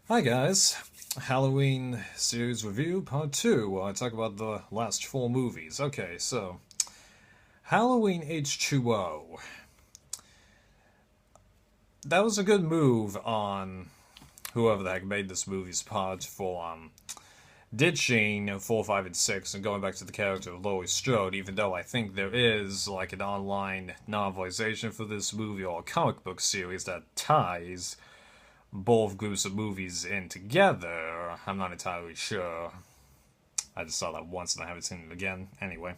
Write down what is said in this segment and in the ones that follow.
Hi guys, Halloween series review part 2, where I talk about the last 4 movies. Okay, so Halloween H2O. That was a good move on whoever the heck made this movie's part for ditching 4, 5, and 6 and going back to the character of Laurie Strode, even though I think there is like an online novelization for this movie or a comic book series that ties both groups of movies in together. I'm not entirely sure. I just saw that once and I haven't seen it again. Anyway,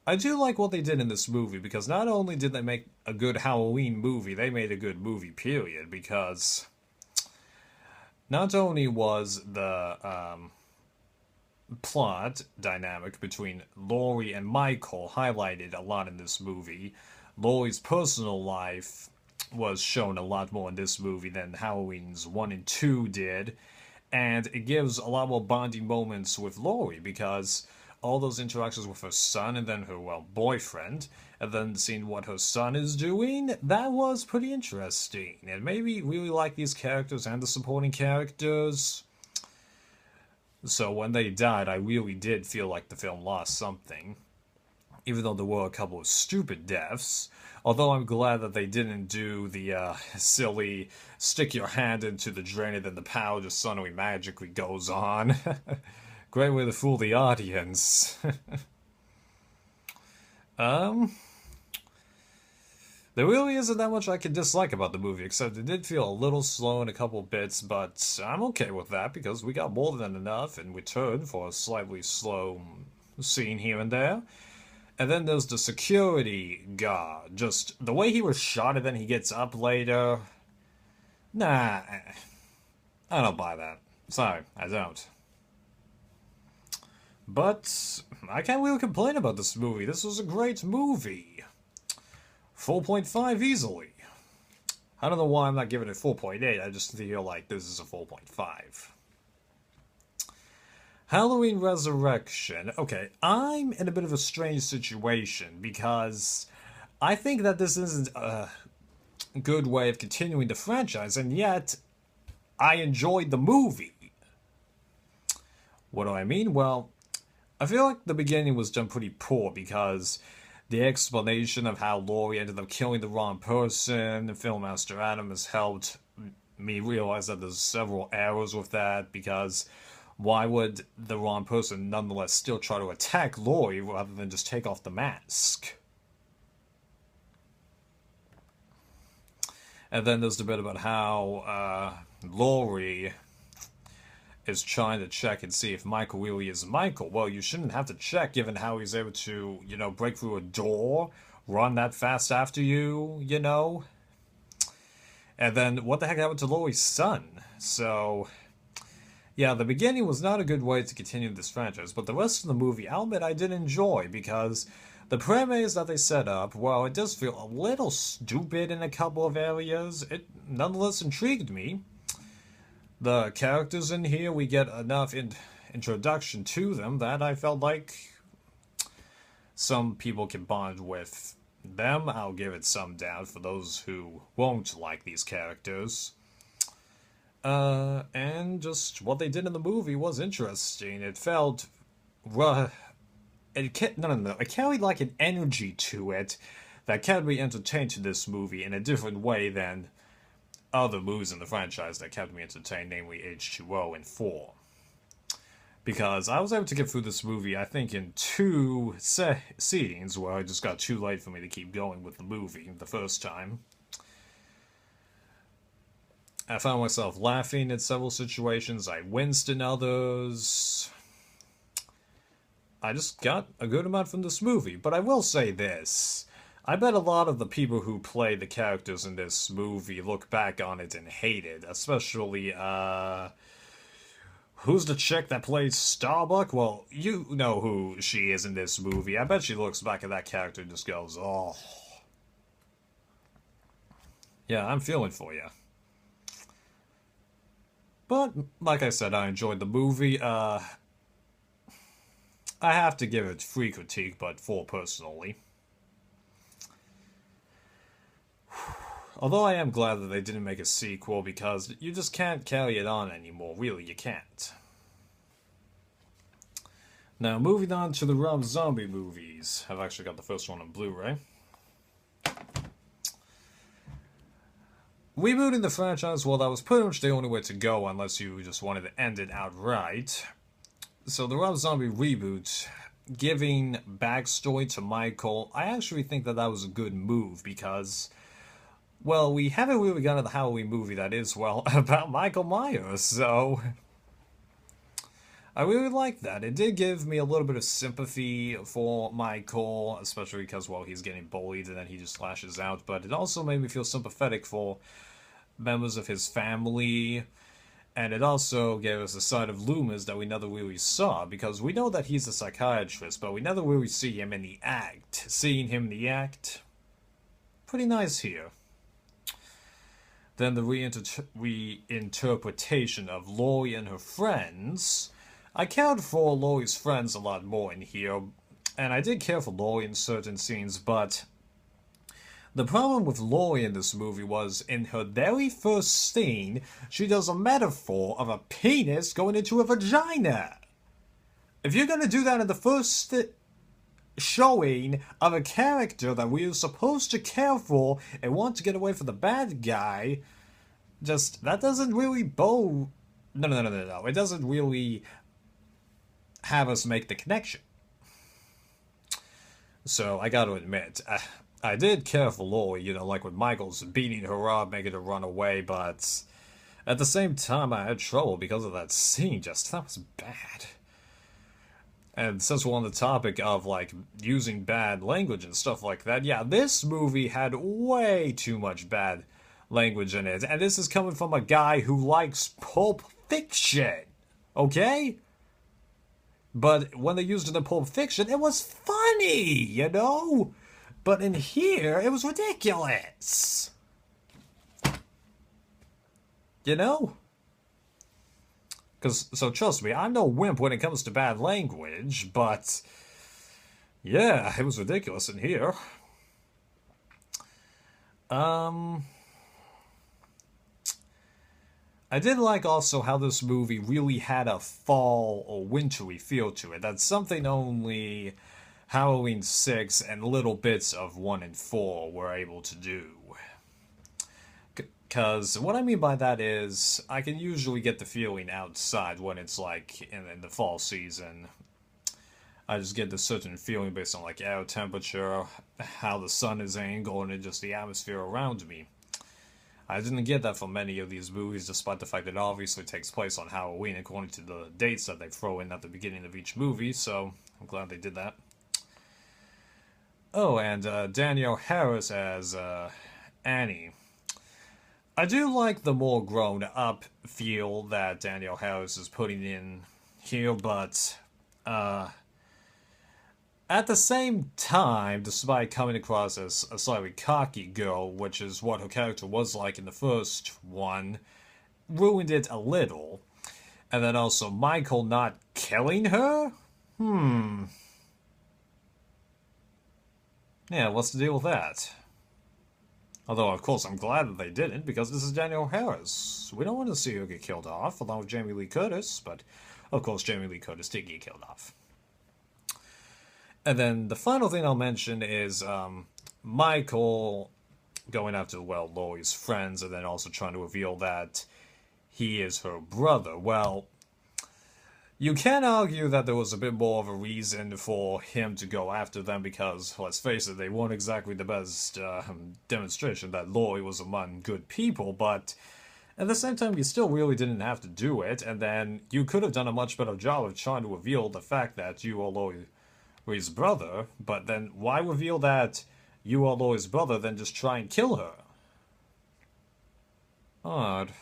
I do like what they did in this movie because not only did they make a good Halloween movie, they made a good movie, period. Because not only was the plot dynamic between Laurie and Michael highlighted a lot in this movie, Laurie's personal life was shown a lot more in this movie than Halloween's 1 and 2 did, and it gives a lot more bonding moments with Laurie because all those interactions with her son and then her, well, boyfriend, and then seeing what her son is doing, that was pretty interesting. And made me really like these characters and the supporting characters. So when they died, I really did feel like the film lost something, even though there were a couple of stupid deaths. Although I'm glad that they didn't do the silly stick your hand into the drain and then the power just suddenly magically goes on. Great way to fool the audience. um, there really isn't that much I can dislike about the movie, except it did feel a little slow in a couple bits, but I'm okay with that because we got more than enough in return for a slightly slow scene here and there. And then there's the security guard. Just the way he was shot and then he gets up later. Nah, I don't buy that. Sorry, I don't. But I can't really complain about this movie. This was a great movie. 4.5 easily. I don't know why I'm not giving it 4.8. I just feel like this is a 4.5. Halloween Resurrection. Okay, I'm in a bit of a strange situation because I think that this isn't a good way of continuing the franchise, and yet I enjoyed the movie. What do I mean? Well, I feel like the beginning was done pretty poor because the explanation of how Laurie ended up killing the wrong person, Filmmaster Adam has helped me realize that there's several errors with that because why would the wrong person nonetheless still try to attack Laurie rather than just take off the mask? And then there's the bit about how Laurie is trying to check and see if Michael really is Michael. Well, you shouldn't have to check given how he's able to, break through a door, run that fast after you. And then what the heck happened to Laurie's son? So, yeah, the beginning was not a good way to continue this franchise, but the rest of the movie, I'll admit I did enjoy because the premise that they set up, while it does feel a little stupid in a couple of areas, it nonetheless intrigued me. The characters in here, we get enough introduction to them that I felt like some people can bond with them. I'll give it some doubt for those who won't like these characters. And just what they did in the movie was interesting. It felt, no. It carried like an energy to it that kept me entertained to this movie in a different way than other movies in the franchise that kept me entertained, namely H2O and 4. Because I was able to get through this movie, I think, in 2 scenes where it just got too late for me to keep going with the movie the first time. I found myself laughing in several situations, I winced in others. I just got a good amount from this movie, but I will say this. I bet a lot of the people who play the characters in this movie look back on it and hate it, especially, who's the chick that plays Starbuck? Well, you know who she is in this movie. I bet she looks back at that character and just goes, oh. Yeah, I'm feeling for you. But, like I said, I enjoyed the movie. I have to give it free critique, but 4 personally. Although I am glad that they didn't make a sequel because you just can't carry it on anymore. Really, you can't. Now, moving on to the Rob Zombie movies. I've actually got the first one on Blu-ray. Rebooting the franchise, well, that was pretty much the only way to go unless you just wanted to end it outright. So the Rob Zombie reboot, giving backstory to Michael, I actually think that that was a good move because, well, we haven't really gotten the Halloween movie that is, well, about Michael Myers, so I really like that. It did give me a little bit of sympathy for Michael, especially because, well, he's getting bullied and then he just lashes out, but it also made me feel sympathetic for members of his family, and it also gave us a side of Loomis that we never really saw, because we know that he's a psychiatrist, but we never really see him in the act. Seeing him in the act, pretty nice here. Then the reinterpretation of Laurie and her friends. I cared for Laurie's friends a lot more in here, and I did care for Laurie in certain scenes, but the problem with Laurie in this movie was, in her very first scene, she does a metaphor of a penis going into a vagina. If you're going to do that in the first showing of a character that we are supposed to care for and want to get away from the bad guy, just, that doesn't really No. It doesn't really have us make the connection. So, I gotta admit, I did care for Laurie, you know, like when Michael's beating her up, making her run away, but at the same time I had trouble because of that scene, that was bad. And since we're on the topic of, like, using bad language and stuff like that, yeah, this movie had way too much bad language in it, and this is coming from a guy who likes Pulp Fiction, okay? But when they used it in Pulp Fiction, it was funny, you know? But in here, it was ridiculous. You know? So trust me, I'm no wimp when it comes to bad language, but yeah, it was ridiculous in here. I did like also how this movie really had a fall or wintry feel to it. That's something only Halloween 6 and little bits of 1 and 4 were able to do. Because what I mean by that is, I can usually get the feeling outside when it's like in the fall season. I just get this certain feeling based on like air temperature, how the sun is angled, and just the atmosphere around me. I didn't get that from many of these movies, despite the fact that it obviously takes place on Halloween according to the dates that they throw in at the beginning of each movie, so I'm glad they did that. Oh, and Danielle Harris as Annie. I do like the more grown-up feel that Danielle Harris is putting in here, but at the same time, despite coming across as a slightly cocky girl, which is what her character was like in the first one, ruined it a little. And then also Michael not killing her? Yeah, what's the deal with that? Although, of course, I'm glad that they didn't, because this is Danielle Harris. We don't want to see her get killed off, along with Jamie Lee Curtis, but, of course, Jamie Lee Curtis did get killed off. And then the final thing I'll mention is Michael going after, well, Laurie's friends, and then also trying to reveal that he is her brother. Well, you can argue that there was a bit more of a reason for him to go after them because, let's face it, they weren't exactly the best demonstration that Laurie was among good people, but at the same time, you still really didn't have to do it, and then you could have done a much better job of trying to reveal the fact that you are Laurie's brother, but then why reveal that you are Laurie's brother, then just try and kill her? Odd.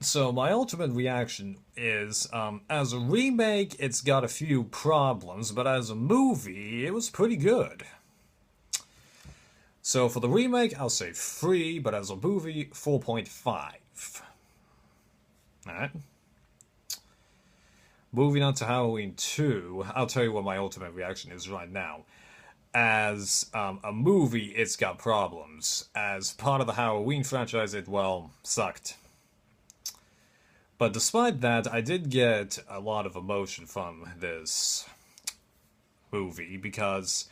So my ultimate reaction is, as a remake, it's got a few problems, but as a movie, it was pretty good. So for the remake, I'll say 3, but as a movie, 4.5. Alright. Moving on to Halloween 2, I'll tell you what my ultimate reaction is right now. as a movie, it's got problems. As part of the Halloween franchise, it, well, sucked. But despite that, I did get a lot of emotion from this movie because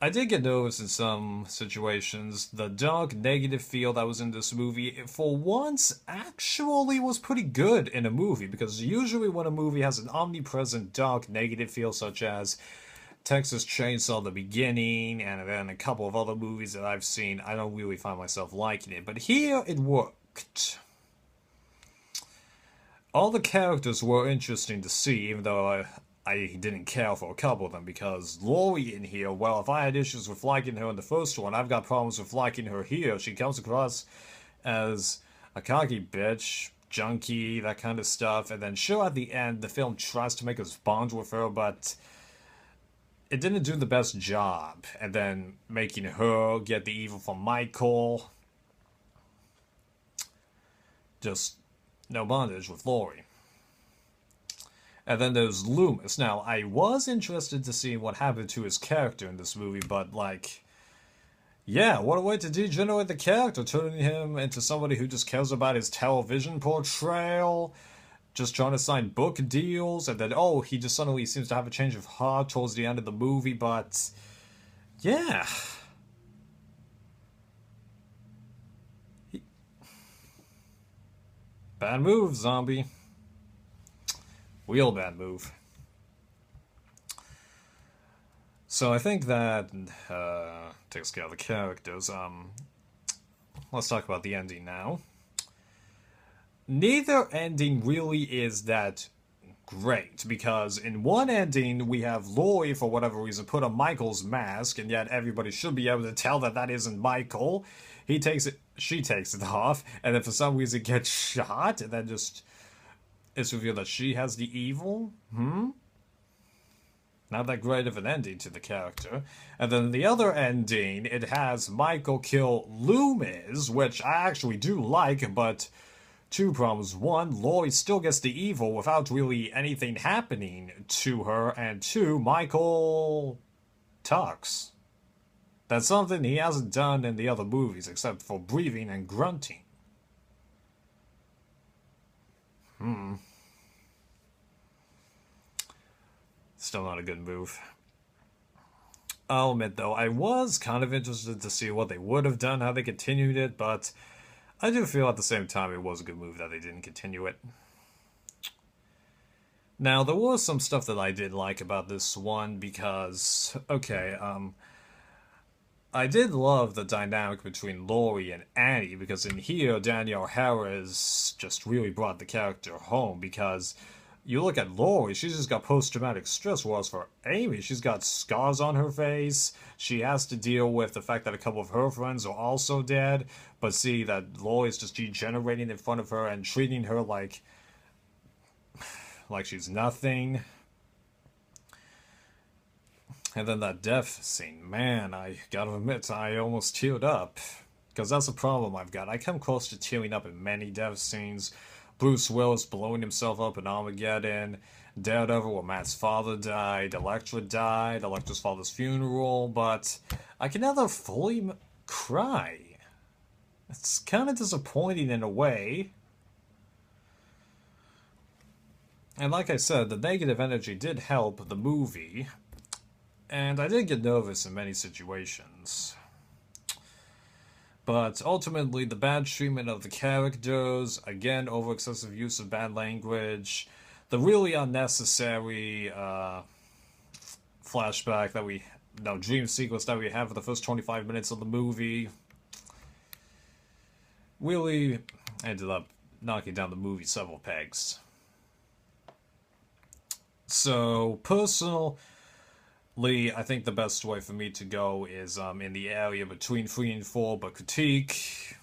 I did get noticed in some situations. The dark, negative feel that was in this movie, for once, actually was pretty good in a movie, because usually when a movie has an omnipresent, dark, negative feel, such as Texas Chainsaw the beginning, and then a couple of other movies that I've seen, I don't really find myself liking it. But here, it worked. All the characters were interesting to see, even though I didn't care for a couple of them, because Laurie in here, well, if I had issues with liking her in the first one, I've got problems with liking her here. She comes across as a cocky bitch, junkie, that kind of stuff, and then sure, at the end, the film tries to make us bond with her, but it didn't do the best job. And then making her get the evil from Michael, just no bondage with Laurie. And then there's Loomis. Now, I was interested to see what happened to his character in this movie, but, like, yeah, what a way to degenerate the character, turning him into somebody who just cares about his television portrayal, just trying to sign book deals, and then, oh, he just suddenly seems to have a change of heart towards the end of the movie, but, yeah. Bad move, zombie. Real bad move. So I think that takes care of the characters. Let's talk about the ending now. Neither ending really is that great, because in one ending we have Laurie, for whatever reason, put on Michael's mask, and yet everybody should be able to tell that that isn't Michael. He takes it, she takes it off, and then for some reason gets shot, and then just it's revealed that she has the evil. Not that great of an ending to the character. And then the other ending, it has Michael kill Loomis, which I actually do like, but two problems. One, Laurie still gets the evil without really anything happening to her, and two, Michael talks. That's something he hasn't done in the other movies, except for breathing and grunting. Still not a good move. I'll admit, though, I was kind of interested to see what they would have done, how they continued it, but I do feel at the same time it was a good move that they didn't continue it. Now, there was some stuff that I did like about this one, because, okay, I did love the dynamic between Laurie and Annie, because in here, Danielle Harris just really brought the character home, because you look at Laurie, she's just got post-traumatic stress, whereas for Amy, she's got scars on her face, she has to deal with the fact that a couple of her friends are also dead, but see that Laurie's just degenerating in front of her and treating her like she's nothing. And then that death scene, man, I gotta admit, I almost teared up. Because that's a problem I've got. I come close to tearing up in many death scenes. Bruce Willis blowing himself up in Armageddon. Daredevil, where Matt's father died. Elektra died. Elektra's father's funeral. But I can never fully cry. It's kind of disappointing in a way. And like I said, the negative energy did help the movie. And I did get nervous in many situations. But ultimately, the bad treatment of the characters, again, over excessive use of bad language, the really unnecessary flashback that dream sequence that we have for the first 25 minutes of the movie, really ended up knocking down the movie several pegs. So, I think the best way for me to go is in the area between 3 and 4, but critique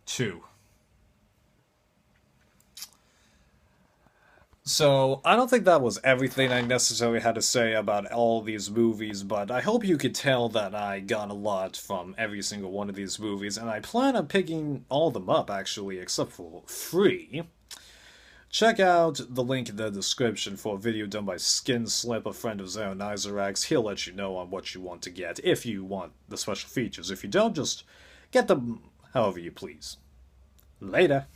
2. So, I don't think that was everything I necessarily had to say about all these movies, but I hope you could tell that I got a lot from every single one of these movies, and I plan on picking all of them up, actually, except for 3. Check out the link in the description for a video done by Skin Slip, a friend of Zaron Isarax. He'll let you know on what you want to get, if you want the special features. If you don't, just get them however you please. Later.